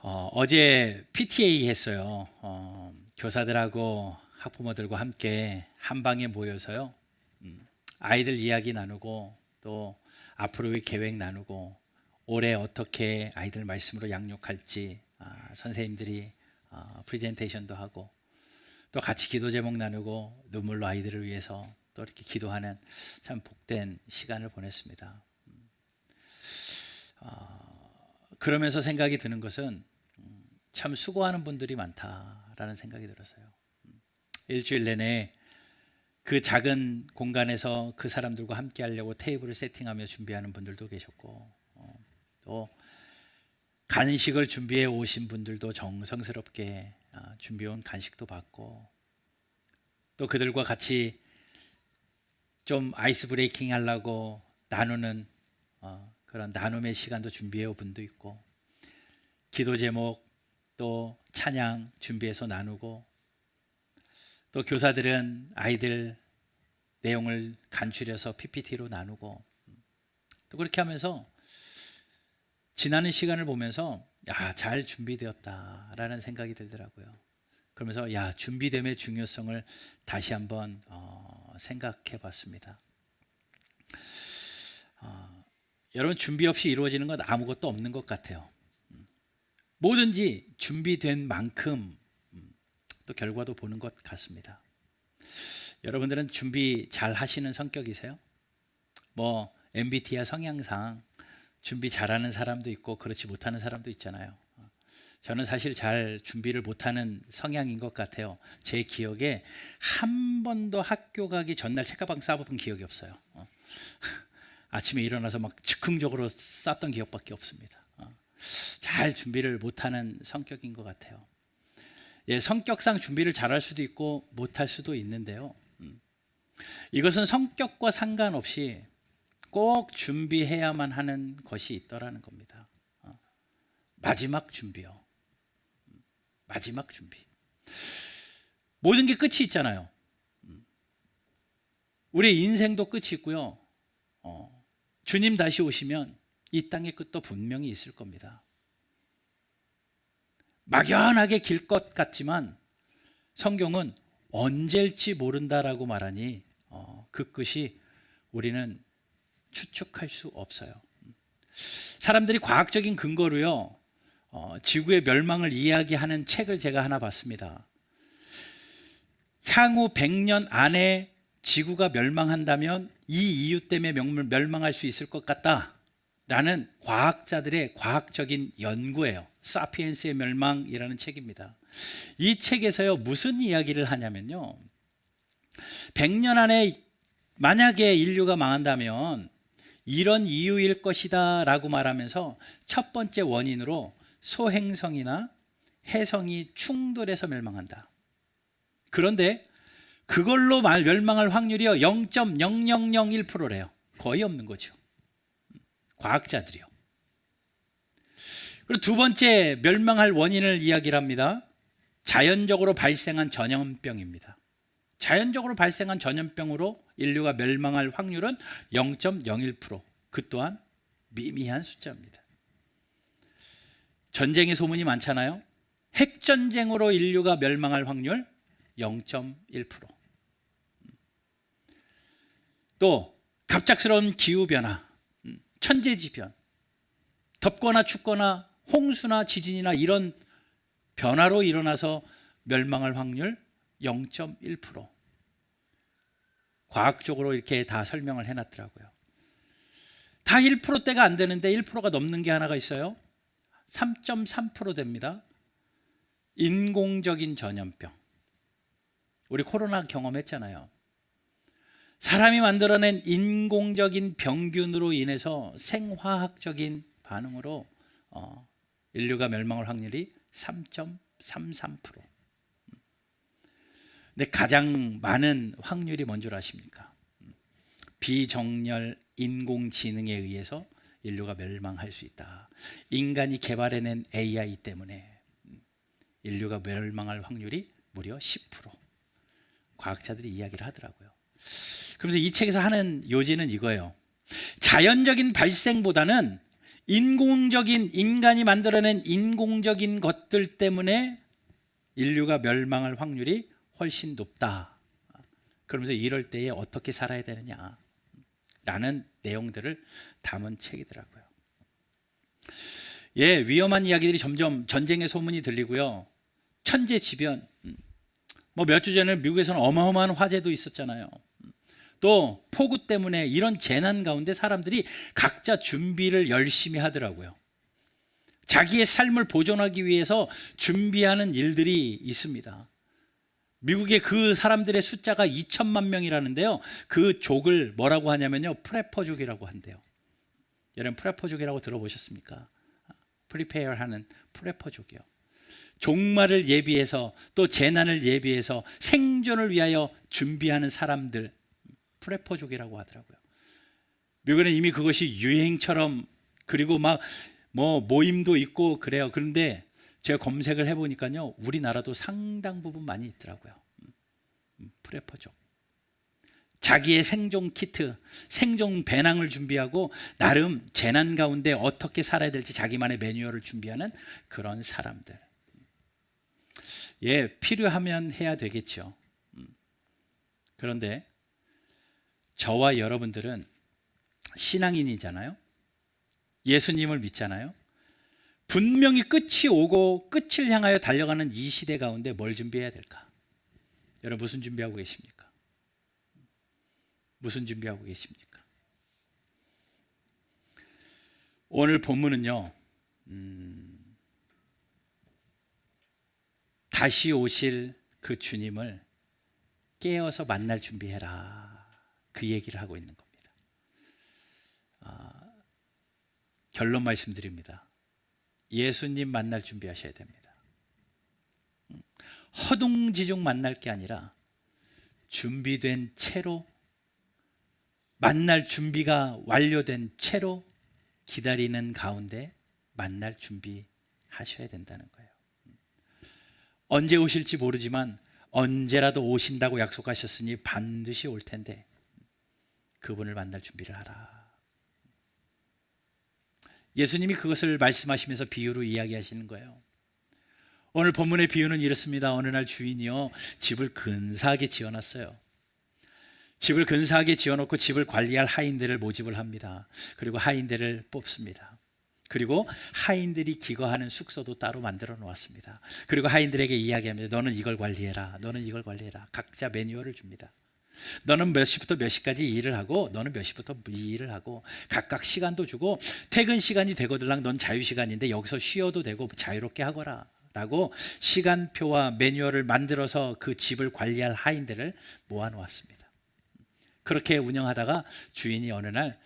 어제 PTA 했어요. 교사들하고 학부모들과 함께 한 방에 모여서요. 아이들 이야기 나누고 또 앞으로의 계획 나누고 올해 어떻게 아이들 말씀으로 양육할지 선생님들이 프레젠테이션도 하고 또 같이 기도 제목 나누고 눈물로 아이들을 위해서 또 이렇게 기도하는 참 복된 시간을 보냈습니다. 그러면서 생각이 드는 것은 참 수고하는 분들이 많다라는 생각이 들었어요. 일주일 내내 그 작은 공간에서 그 사람들과 함께 하려고 테이블을 세팅하며 준비하는 분들도 계셨고 또 간식을 준비해 오신 분들도 정성스럽게 준비해온 간식도 받고 또 그들과 같이 좀 아이스 브레이킹 하려고 나누는 그런 나눔의 시간도 준비해 온 분도 있고 기도 제목 또 찬양 준비해서 나누고 또 교사들은 아이들 내용을 간추려서 PPT로 나누고 또 그렇게 하면서 지나는 시간을 보면서 잘 준비되었다라는 생각이 들더라고요. 그러면서 준비됨의 중요성을 다시 한번 생각해 봤습니다. 여러분, 준비 없이 이루어지는 건 아무것도 없는 것 같아요. 뭐든지 준비된 만큼 또 결과도 보는 것 같습니다. 여러분들은 준비 잘 하시는 성격이세요? MBTI 성향상 준비 잘하는 사람도 있고 그렇지 못하는 사람도 있잖아요. 저는 사실 잘 준비를 못하는 성향인 것 같아요. 제 기억에 한 번도 학교 가기 전날 책가방 싸본 기억이 없어요. 아침에 일어나서 막 즉흥적으로 쌌던 기억밖에 없습니다. 잘 준비를 못하는 성격인 것 같아요. 성격상 준비를 잘할 수도 있고 못할 수도 있는데요. 이것은 성격과 상관없이 꼭 준비해야만 하는 것이 있더라는 겁니다. 마지막 준비요. 마지막 준비. 모든 게 끝이 있잖아요. 우리의 인생도 끝이 있고요. 주님 다시 오시면 이 땅의 끝도 분명히 있을 겁니다. 막연하게 길 것 같지만 성경은 언제일지 모른다라고 말하니 그 끝이 우리는 추측할 수 없어요. 사람들이 과학적인 근거로요 지구의 멸망을 이야기하는 책을 제가 하나 봤습니다. 향후 100년 안에 지구가 멸망한다면 이 이유 때문에 멸망할 수 있을 것 같다라는 과학자들의 과학적인 연구예요. 사피엔스의 멸망이라는 책입니다. 이 책에서요 무슨 이야기를 하냐면요 100년 안에 만약에 인류가 망한다면 이런 이유일 것이다 라고 말하면서 첫 번째 원인으로 소행성이나 해성이 충돌해서 멸망한다. 그런데 그걸로 멸망할 확률이요 0.0001%래요. 거의 없는 거죠. 과학자들이요. 그리고 두 번째 멸망할 원인을 이야기를 합니다. 자연적으로 발생한 전염병입니다. 자연적으로 발생한 전염병으로 인류가 멸망할 확률은 0.01%. 그 또한 미미한 숫자입니다. 전쟁의 소문이 많잖아요. 핵전쟁으로 인류가 멸망할 확률 0.1%. 또 갑작스러운 기후변화, 천재지변, 덥거나 춥거나 홍수나 지진이나 이런 변화로 일어나서 멸망할 확률 0.1%. 과학적으로 이렇게 다 설명을 해놨더라고요. 다 1%대가 안 되는데 1%가 넘는 게 하나가 있어요. 3.3% 됩니다. 인공적인 전염병. 우리 코로나 경험했잖아요. 사람이 만들어낸 인공적인 병균으로 인해서 생화학적인 반응으로 인류가 멸망할 확률이 3.33%. 근데 가장 많은 확률이 뭔 줄 아십니까? 비정렬 인공지능에 의해서 인류가 멸망할 수 있다. 인간이 개발해낸 AI 때문에 인류가 멸망할 확률이 무려 10%. 과학자들이 이야기를 하더라고요. 그래서 이 책에서 하는 요지는 이거예요. 자연적인 발생보다는 인공적인 인간이 만들어낸 인공적인 것들 때문에 인류가 멸망할 확률이 훨씬 높다. 그러면서 이럴 때에 어떻게 살아야 되느냐 라는 내용들을 담은 책이더라고요. 예, 위험한 이야기들이 점점 전쟁의 소문이 들리고요. 천재지변, 몇 주 전에 미국에서는 어마어마한 화재도 있었잖아요. 또 폭우 때문에 이런 재난 가운데 사람들이 각자 준비를 열심히 하더라고요. 자기의 삶을 보존하기 위해서 준비하는 일들이 있습니다. 미국의 그 사람들의 숫자가 2천만 명이라는데요. 그 족을 뭐라고 하냐면요, 프레퍼족이라고 한대요. 여러분 프레퍼족이라고 들어보셨습니까? 프리페어 하는 프레퍼족이요. 종말을 예비해서 또 재난을 예비해서 생존을 위하여 준비하는 사람들, 프레퍼족이라고 하더라고요. 미국에는 이미 그것이 유행처럼, 그리고 모임도 있고 그래요. 그런데 제가 검색을 해보니까요, 우리나라도 상당 부분 많이 있더라고요. 프레퍼족. 자기의 생존 키트, 생존 배낭을 준비하고 나름 재난 가운데 어떻게 살아야 될지 자기만의 매뉴얼을 준비하는 그런 사람들. 예, 필요하면 해야 되겠죠. 그런데 저와 여러분들은 신앙인이잖아요. 예수님을 믿잖아요. 분명히 끝이 오고 끝을 향하여 달려가는 이 시대 가운데 뭘 준비해야 될까? 여러분 무슨 준비하고 계십니까? 무슨 준비하고 계십니까? 오늘 본문은요, 다시 오실 그 주님을 깨어서 만날 준비해라, 그 얘기를 하고 있는 겁니다. 결론 말씀드립니다. 예수님 만날 준비하셔야 됩니다. 허둥지둥 만날 게 아니라 준비된 채로, 만날 준비가 완료된 채로 기다리는 가운데 만날 준비하셔야 된다는 거예요. 언제 오실지 모르지만 언제라도 오신다고 약속하셨으니 반드시 올 텐데 그분을 만날 준비를 하라. 예수님이 그것을 말씀하시면서 비유로 이야기하시는 거예요. 오늘 본문의 비유는 이렇습니다. 어느 날 주인이요, 집을 근사하게 지어놨어요. 집을 근사하게 지어놓고 집을 관리할 하인들을 모집을 합니다. 그리고 하인들을 뽑습니다. 그리고 하인들이 기거하는 숙소도 따로 만들어 놓았습니다. 그리고 하인들에게 이야기합니다. 너는 이걸 관리해라, 너는 이걸 관리해라. 각자 매뉴얼을 줍니다. 너는 몇 시부터 몇 시까지 일을 하고, 너는 몇 시부터 이 일을 하고, 각각 시간도 주고, 퇴근 시간이 되거들랑 넌 자유시간인데 여기서 쉬어도 되고 자유롭게 하거라 라고 시간표와 매뉴얼을 만들어서 그 집을 관리할 하인들을 모아놓았습니다. 그렇게 운영하다가 주인이 어느 날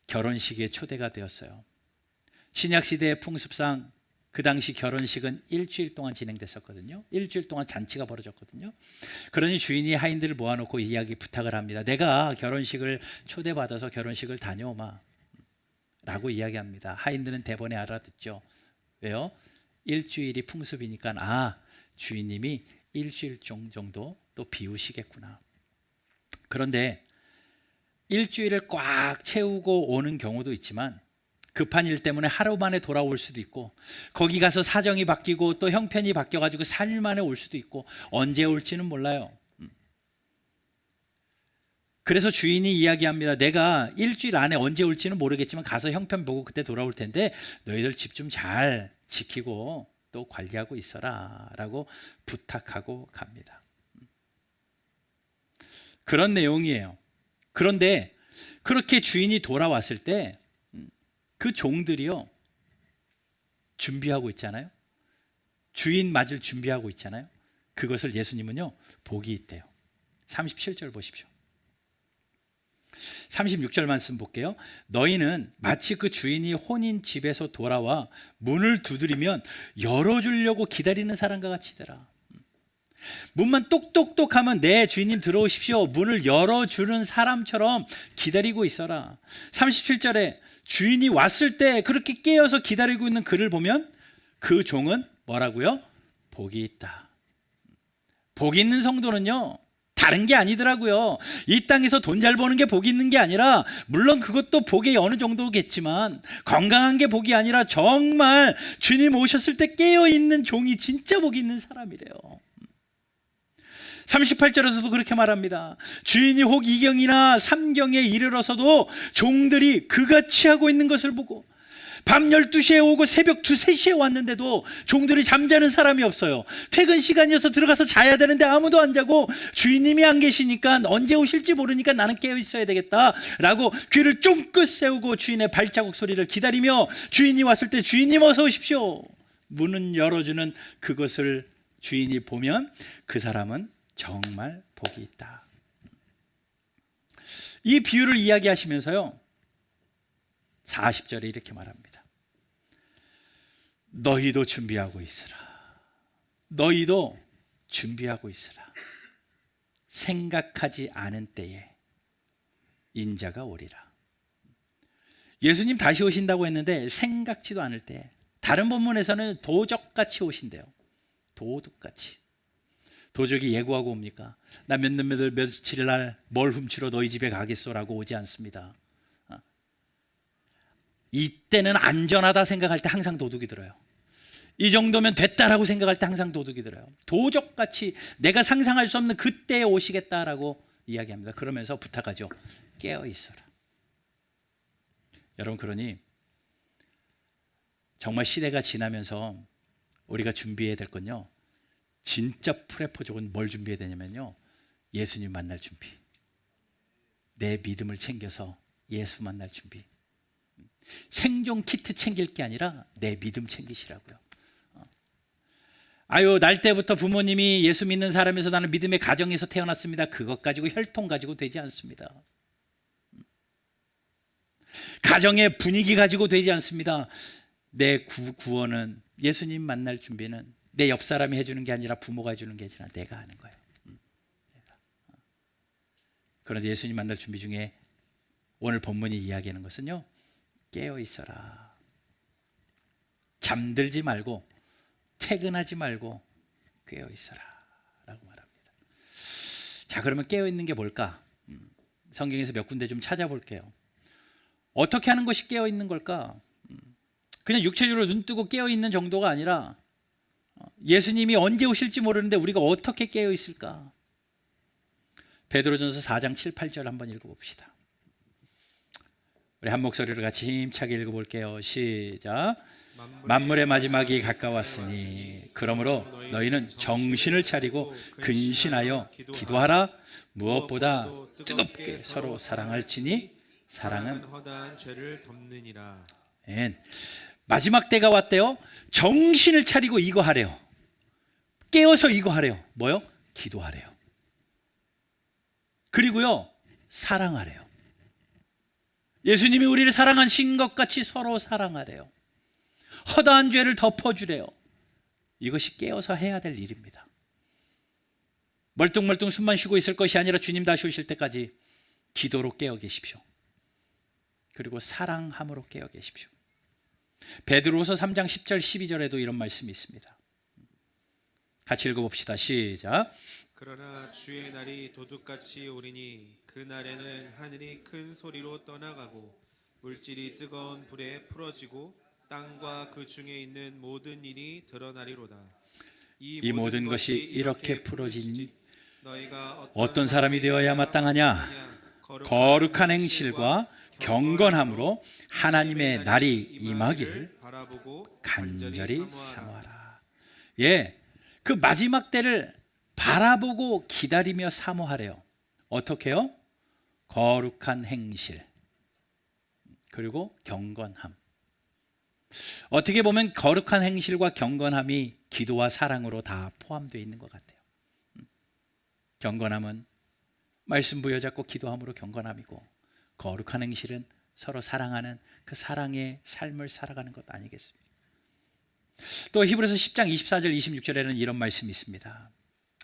결혼식에 초대가 되었어요. 신약시대의 풍습상 그 당시 결혼식은 일주일 동안 진행됐었거든요. 일주일 동안 잔치가 벌어졌거든요. 그러니 주인이 하인들을 모아놓고 이야기 부탁을 합니다. 내가 결혼식을 초대받아서 결혼식을 다녀오마 라고 이야기합니다. 하인들은 대번에 알아듣죠. 왜요? 일주일이 풍습이니까 주인님이 일주일 정도 또 비우시겠구나. 그런데 일주일을 꽉 채우고 오는 경우도 있지만 급한 일 때문에 하루 만에 돌아올 수도 있고, 거기 가서 사정이 바뀌고 또 형편이 바뀌어가지고 3일 만에 올 수도 있고, 언제 올지는 몰라요. 그래서 주인이 이야기합니다. 내가 일주일 안에 언제 올지는 모르겠지만 가서 형편 보고 그때 돌아올 텐데 너희들 집 좀 잘 지키고 또 관리하고 있어라 라고 부탁하고 갑니다. 그런 내용이에요. 그런데 그렇게 주인이 돌아왔을 때 그 종들이요, 준비하고 있잖아요. 주인 맞을 준비하고 있잖아요. 그것을 예수님은요, 복이 있대요. 37절 보십시오. 36절 말씀 볼게요. 너희는 마치 그 주인이 혼인 집에서 돌아와 문을 두드리면 열어주려고 기다리는 사람과 같이 되라. 문만 똑똑똑 하면 네 주인님 들어오십시오, 문을 열어주는 사람처럼 기다리고 있어라. 37절에 주인이 왔을 때 그렇게 깨어서 기다리고 있는 그를 보면 그 종은 뭐라고요? 복이 있다. 복 있는 성도는요, 다른 게 아니더라고요. 이 땅에서 돈 잘 버는 게 복이 있는 게 아니라, 물론 그것도 복의 어느 정도겠지만 건강한 게 복이 아니라 정말 주님 오셨을 때 깨어있는 종이 진짜 복이 있는 사람이래요. 38절에서도 그렇게 말합니다. 주인이 혹 2경이나 3경에 이르러서도 종들이 그같이 하고 있는 것을 보고, 밤 12시에 오고 새벽 2, 3시에 왔는데도 종들이 잠자는 사람이 없어요. 퇴근 시간이어서 들어가서 자야 되는데 아무도 안 자고, 주인님이 안 계시니까 언제 오실지 모르니까 나는 깨어 있어야 되겠다 라고 귀를 쫑긋 세우고 주인의 발자국 소리를 기다리며, 주인이 왔을 때 주인님 어서 오십시오, 문은 열어주는 그것을 주인이 보면 그 사람은 정말 복이 있다. 이 비유를 이야기하시면서요, 40절에 이렇게 말합니다. 너희도 준비하고 있으라. 너희도 준비하고 있으라. 생각하지 않은 때에 인자가 오리라. 예수님 다시 오신다고 했는데 생각지도 않을 때, 다른 본문에서는 도적같이 오신대요. 도둑같이. 도적이 예고하고 옵니까? 나 며칠 날 뭘 훔치러 너희 집에 가겠소라고 오지 않습니다. 이때는 안전하다 생각할 때 항상 도둑이 들어요. 이 정도면 됐다라고 생각할 때 항상 도둑이 들어요. 도적같이 내가 상상할 수 없는 그때에 오시겠다라고 이야기합니다. 그러면서 부탁하죠. 깨어 있어라. 여러분, 그러니 정말 시대가 지나면서 우리가 준비해야 될 건요, 진짜 프레포족은 뭘 준비해야 되냐면요, 예수님 만날 준비, 내 믿음을 챙겨서 예수 만날 준비. 생존 키트 챙길 게 아니라 내 믿음 챙기시라고요. 아유, 날 때부터 부모님이 예수 믿는 사람에서 나는 믿음의 가정에서 태어났습니다. 그것 가지고, 혈통 가지고 되지 않습니다. 가정의 분위기 가지고 되지 않습니다. 내 구원은, 예수님 만날 준비는 내 옆 사람이 해주는 게 아니라 부모가 해주는 게 아니라 내가 하는 거예요. 그런데 예수님 만날 준비 중에 오늘 본문이 이야기하는 것은요, 깨어 있어라. 잠들지 말고, 퇴근하지 말고 깨어 있어라 라고 말합니다. 자, 그러면 깨어 있는 게 뭘까? 성경에서 몇 군데 좀 찾아볼게요. 어떻게 하는 것이 깨어 있는 걸까? 그냥 육체적으로 눈 뜨고 깨어 있는 정도가 아니라, 예수님이 언제 오실지 모르는데 우리가 어떻게 깨어 있을까? 베드로전서 4장 7, 8절 한번 읽어봅시다. 우리 한 목소리로 같이 힘차게 읽어볼게요. 시작. 만물의 마지막이 가까웠으니 그러므로 너희는 정신을 차리고 근신하여 기도하라. 무엇보다 뜨겁게 서로 사랑할지니 사랑은 허다한 죄를 덮느니라. 마지막 때가 왔대요. 정신을 차리고 이거 하래요. 깨어서 이거 하래요. 뭐요? 기도하래요. 그리고요, 사랑하래요. 예수님이 우리를 사랑하신 것 같이 서로 사랑하래요. 허다한 죄를 덮어주래요. 이것이 깨어서 해야 될 일입니다. 멀뚱멀뚱 숨만 쉬고 있을 것이 아니라 주님 다시 오실 때까지 기도로 깨어 계십시오. 그리고 사랑함으로 깨어 계십시오. 베드로서 3장 10절 12절에도 이런 말씀이 있습니다. 같이 읽어봅시다. 시작. 그러나 주의 날이 도둑같이 오리니 그 날에는 하늘이 큰 소리로 떠나가고 물질이 뜨거운 불에 풀어지고 땅과 그 중에 있는 모든 일이 드러나리로다. 이 모든 것이 이렇게 풀어지니 너희가 어떤 사람이 되어야 마땅하냐? 거룩한 행실과 경건함으로 하나님의 날이 임하기를 간절히 사모하라. 예, 그 마지막 때를 바라보고 기다리며 사모하래요. 어떻게요? 거룩한 행실, 그리고 경건함. 어떻게 보면 거룩한 행실과 경건함이 기도와 사랑으로 다 포함되어 있는 것 같아요. 경건함은 말씀 부여잡고 기도함으로 경건함이고, 거룩한 행실은 서로 사랑하는 그 사랑의 삶을 살아가는 것 아니겠습니까? 또 히브리서 10장 24절 26절에는 이런 말씀이 있습니다.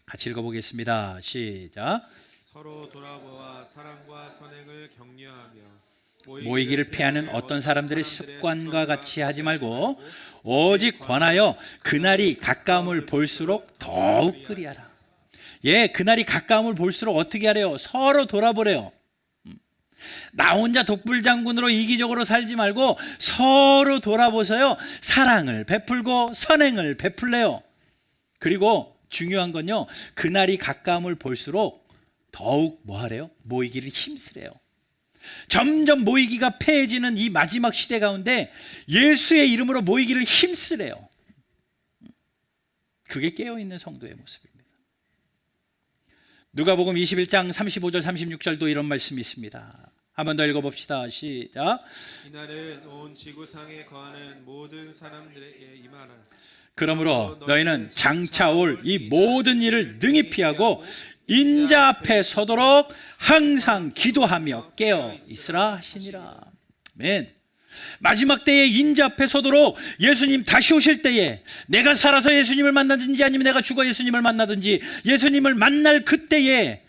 같이 읽어보겠습니다. 시작. 서로 돌아보아 사랑과 선행을 격려하며 모이기를 피하는 어떤 사람들의 습관과 같이 하지 말고 오직 권하여 그날이 가까움을 볼수록 더욱 그리하라. 그날이 가까움을 볼수록 어떻게 하래요? 서로 돌아보래요. 나 혼자 독불장군으로 이기적으로 살지 말고 서로 돌아보세요. 사랑을 베풀고 선행을 베풀래요. 그리고 중요한 건요, 그날이 가까움을 볼수록 더욱 뭐 하래요? 모이기를 힘쓰래요. 점점 모이기가 패해지는 이 마지막 시대 가운데 예수의 이름으로 모이기를 힘쓰래요. 그게 깨어있는 성도의 모습입니다. 누가복음 21장 35절 36절도 이런 말씀이 있습니다. 한 번 더 읽어봅시다. 시작. 이날은 온 지구상에 거하는 모든 사람들에게 임하라. 그러므로 너희는 장차 올 이 모든 일을 능히 피하고 인자 앞에 서도록 항상 기도하며 깨어 있으라 하시니라. 아멘. 마지막 때에 인자 앞에 서도록 예수님 다시 오실 때에 내가 살아서 예수님을 만나든지 아니면 내가 죽어 예수님을 만나든지 예수님을 만날 그때에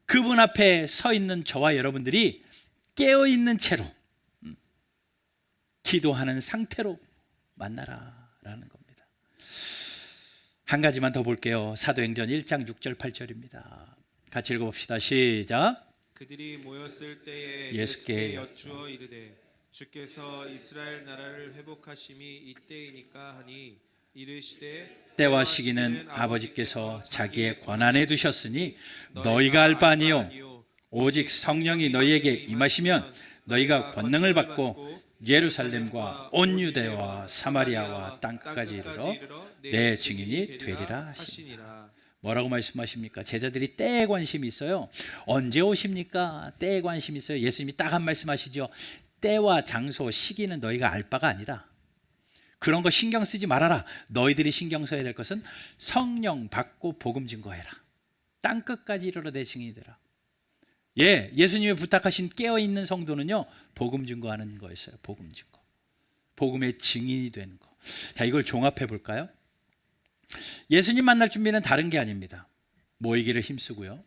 그분 앞에 서 있는 저와 여러분들이 깨어있는 채로 기도하는 상태로 만나라라는 겁니다. 한 가지만 더 볼게요. 사도행전 1장 6절 8절입니다. 같이 읽어봅시다. 시작. 그들이 모였을 때에 예수께 예수께 여쭈어 이르되 주께서 이스라엘 나라를 회복하심이 이때이니까 하니 이르시되 때와 시기는 아버지께서 자기의 권한에 두셨으니 너희가 알 바 아니요 오직 성령이 너희에게 임하시면 너희가 권능을 받고 예루살렘과 온 유대와 사마리아와 땅끝까지 이르러 내 증인이 되리라 하시니라. 뭐라고 말씀하십니까? 제자들이 때에 관심이 있어요. 언제 오십니까? 때에 관심이 있어요. 예수님이 딱 한 말씀하시죠. 때와 장소, 시기는 너희가 알 바가 아니다. 그런 거 신경 쓰지 말아라. 너희들이 신경 써야 될 것은 성령 받고 복음 증거해라. 땅끝까지 이르러 내 증인이 되라. 예수님이 부탁하신 깨어있는 성도는요, 복음 증거하는 거였어요. 복음 증거. 복음의 증인이 되는 거. 자, 이걸 종합해 볼까요? 예수님 만날 준비는 다른 게 아닙니다. 모이기를 힘쓰고요.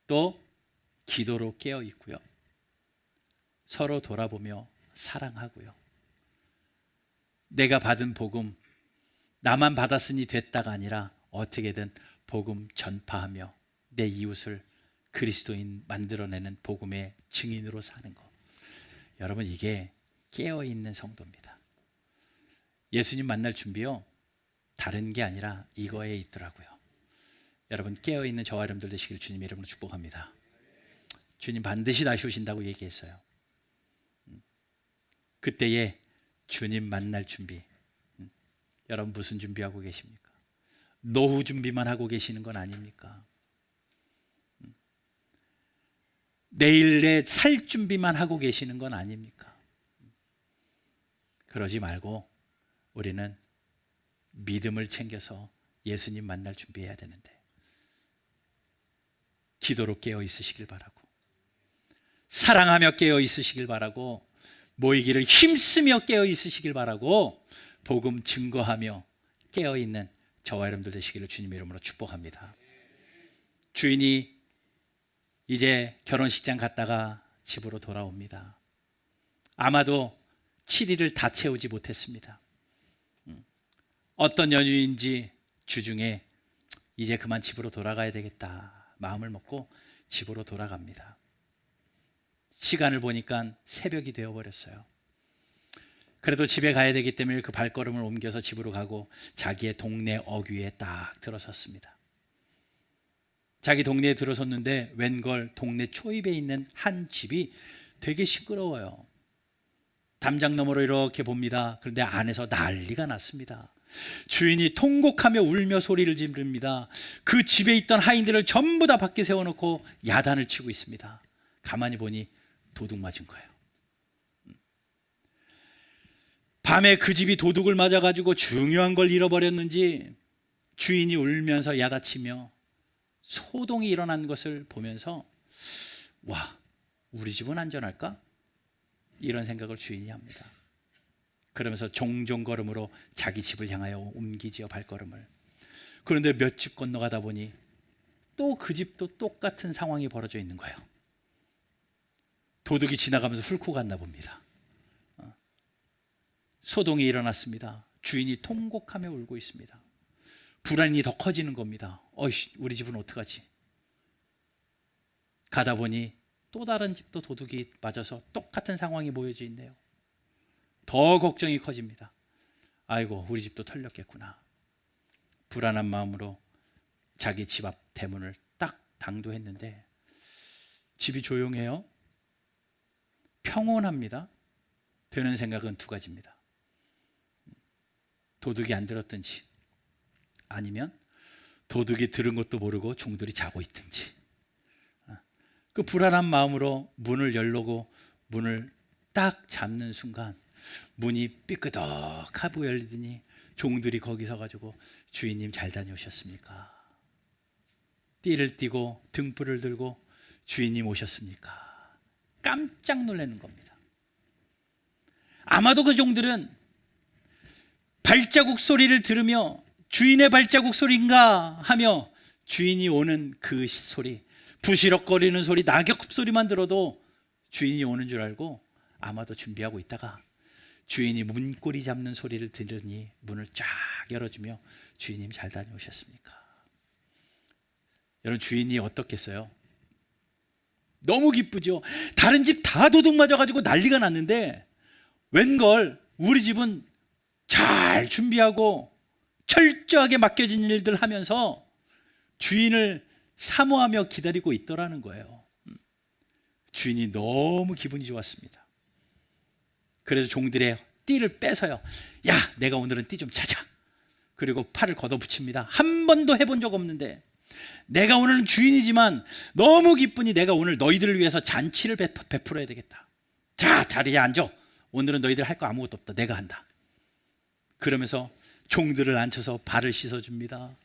또 기도로 깨어 있고요. 서로 돌아보며 사랑하고요. 내가 받은 복음, 나만 받았으니 됐다가 아니라 어떻게든 복음 전파하며 내 이웃을 그리스도인 만들어내는 복음의 증인으로 사는 것. 여러분, 이게 깨어있는 성도입니다. 예수님 만날 준비요, 다른 게 아니라 이거에 있더라고요. 여러분, 깨어있는 저와 여러분들 되시길 주님의 이름으로 축복합니다. 주님 반드시 다시 오신다고 얘기했어요. 그때에 주님 만날 준비, 여러분 무슨 준비하고 계십니까? 노후 준비만 하고 계시는 건 아닙니까? 내일의 살 준비만 하고 계시는 건 아닙니까? 그러지 말고 우리는 믿음을 챙겨서 예수님 만날 준비해야 되는데, 기도로 깨어 있으시길 바라고, 사랑하며 깨어 있으시길 바라고, 모이기를 힘쓰며 깨어 있으시길 바라고, 복음 증거하며 깨어 있는 저와 여러분들 되시기를 주님의 이름으로 축복합니다. 주인이 이제 결혼식장 갔다가 집으로 돌아옵니다. 아마도 7일을 다 채우지 못했습니다. 어떤 연유인지 주중에 이제 그만 집으로 돌아가야 되겠다 마음을 먹고 집으로 돌아갑니다. 시간을 보니까 새벽이 되어버렸어요. 그래도 집에 가야 되기 때문에 그 발걸음을 옮겨서 집으로 가고 자기의 동네 어귀에 딱 들어섰습니다. 자기 동네에 들어섰는데 웬걸 동네 초입에 있는 한 집이 되게 시끄러워요. 담장 너머로 이렇게 봅니다. 그런데 안에서 난리가 났습니다. 주인이 통곡하며 울며 소리를 지릅니다. 그 집에 있던 하인들을 전부 다 밖에 세워놓고 야단을 치고 있습니다. 가만히 보니 도둑 맞은 거예요. 밤에 그 집이 도둑을 맞아가지고 중요한 걸 잃어버렸는지 주인이 울면서 야단치며 소동이 일어난 것을 보면서, 와, 우리 집은 안전할까? 이런 생각을 주인이 합니다. 그러면서 종종 걸음으로 자기 집을 향하여 옮기지요, 발걸음을. 그런데 몇 집 건너가다 보니 또 그 집도 똑같은 상황이 벌어져 있는 거예요. 도둑이 지나가면서 훑고 갔나 봅니다. 소동이 일어났습니다. 주인이 통곡하며 울고 있습니다. 불안이 더 커지는 겁니다. 어이씨, 우리 집은 어떡하지? 가다 보니 또 다른 집도 도둑이 맞아서 똑같은 상황이 모여져 있네요. 더 걱정이 커집니다. 아이고, 우리 집도 털렸겠구나. 불안한 마음으로 자기 집 앞 대문을 딱 당도했는데 집이 조용해요. 평온합니다. 드는 생각은 두 가지입니다. 도둑이 안 들었든지, 아니면 도둑이 들은 것도 모르고 종들이 자고 있든지. 그 불안한 마음으로 문을 열려고 문을 딱 잡는 순간 문이 삐끄덕하고 열리더니 종들이 거기 서가지고 주인님 잘 다녀오셨습니까? 띠를 띠고 등불을 들고 주인님 오셨습니까? 깜짝 놀라는 겁니다. 아마도 그 종들은 발자국 소리를 들으며 주인의 발자국 소리인가 하며 주인이 오는 그 소리, 부시럭거리는 소리, 낙엽 소리만 들어도 주인이 오는 줄 알고 아마도 준비하고 있다가 주인이 문고리 잡는 소리를 들으니 문을 쫙 열어주며 주인님 잘 다녀오셨습니까? 여러분, 주인이 어떻겠어요? 너무 기쁘죠. 다른 집 다 도둑 맞아가지고 난리가 났는데 웬걸 우리 집은 잘 준비하고 철저하게 맡겨진 일들 하면서 주인을 사모하며 기다리고 있더라는 거예요. 주인이 너무 기분이 좋았습니다. 그래서 종들의 띠를 빼서요, 야, 내가 오늘은 띠 좀 찾아. 그리고 팔을 걷어붙입니다. 한 번도 해본 적 없는데 내가 오늘은 주인이지만 너무 기쁘니 내가 오늘 너희들을 위해서 잔치를 베풀어야 되겠다. 자, 자리에 앉아. 오늘은 너희들 할 거 아무것도 없다. 내가 한다. 그러면서 종들을 앉혀서 발을 씻어줍니다.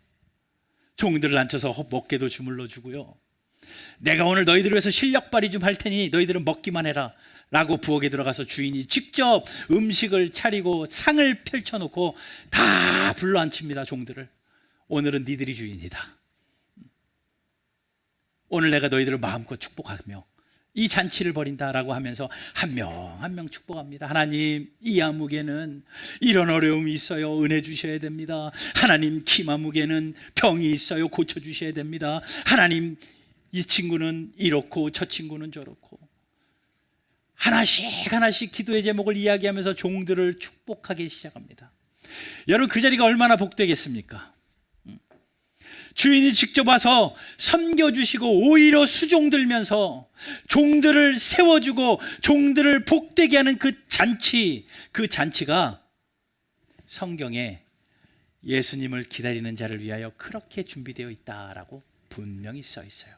종들을 앉혀서 먹게도 주물러 주고요. 내가 오늘 너희들을 위해서 실력 발휘 좀 할 테니 너희들은 먹기만 해라 라고 부엌에 들어가서 주인이 직접 음식을 차리고 상을 펼쳐놓고 다 불러앉힙니다. 종들을. 오늘은 니들이 주인이다. 오늘 내가 너희들을 마음껏 축복하며 이 잔치를 벌인다라고 하면서 한 명 한 명 축복합니다. 하나님, 이 아무개는 이런 어려움이 있어요. 은혜 주셔야 됩니다. 하나님, 김아무개는 병이 있어요. 고쳐주셔야 됩니다. 하나님, 이 친구는 이렇고 저 친구는 저렇고. 하나씩 하나씩 기도의 제목을 이야기하면서 종들을 축복하기 시작합니다. 여러분, 그 자리가 얼마나 복되겠습니까? 주인이 직접 와서 섬겨주시고 오히려 수종 들면서 종들을 세워주고 종들을 복되게 하는 그 잔치가 성경에 예수님을 기다리는 자를 위하여 그렇게 준비되어 있다라고 분명히 써 있어요.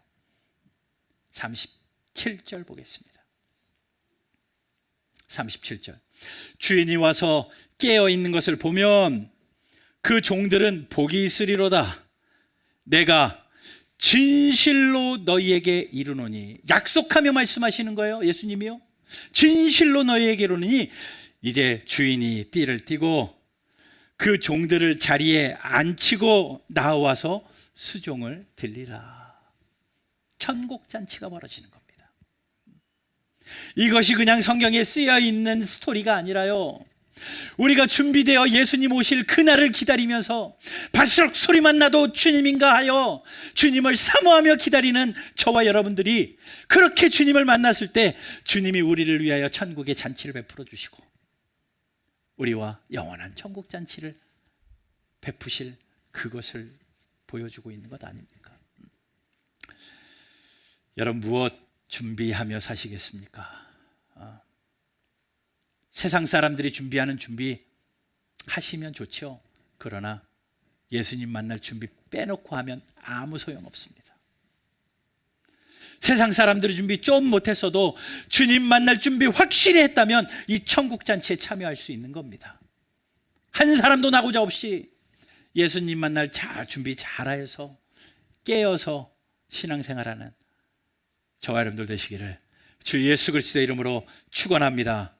37절 보겠습니다. 37절. 주인이 와서 깨어 있는 것을 보면 그 종들은 복이 있으리로다. 내가 진실로 너희에게 이르노니. 약속하며 말씀하시는 거예요, 예수님이요. 진실로 너희에게 이르노니 이제 주인이 띠를 띠고 그 종들을 자리에 앉히고 나와서 수종을 들리라. 천국 잔치가 벌어지는 겁니다. 이것이 그냥 성경에 쓰여 있는 스토리가 아니라요, 우리가 준비되어 예수님 오실 그날을 기다리면서 발수록 소리만 나도 주님인가 하여 주님을 사모하며 기다리는 저와 여러분들이 그렇게 주님을 만났을 때 주님이 우리를 위하여 천국의 잔치를 베풀어 주시고 우리와 영원한 천국 잔치를 베푸실 그것을 보여주고 있는 것 아닙니까? 여러분, 무엇 준비하며 사시겠습니까? 세상 사람들이 준비하는 준비 하시면 좋죠. 그러나 예수님 만날 준비 빼놓고 하면 아무 소용없습니다. 세상 사람들이 준비 좀 못했어도 주님 만날 준비 확실히 했다면 이 천국 잔치에 참여할 수 있는 겁니다. 한 사람도 나고자 없이 예수님 만날 잘 준비 잘해서 깨어서 신앙생활하는 저와 여러분들 되시기를 주 예수 그리스도의 이름으로 축원합니다.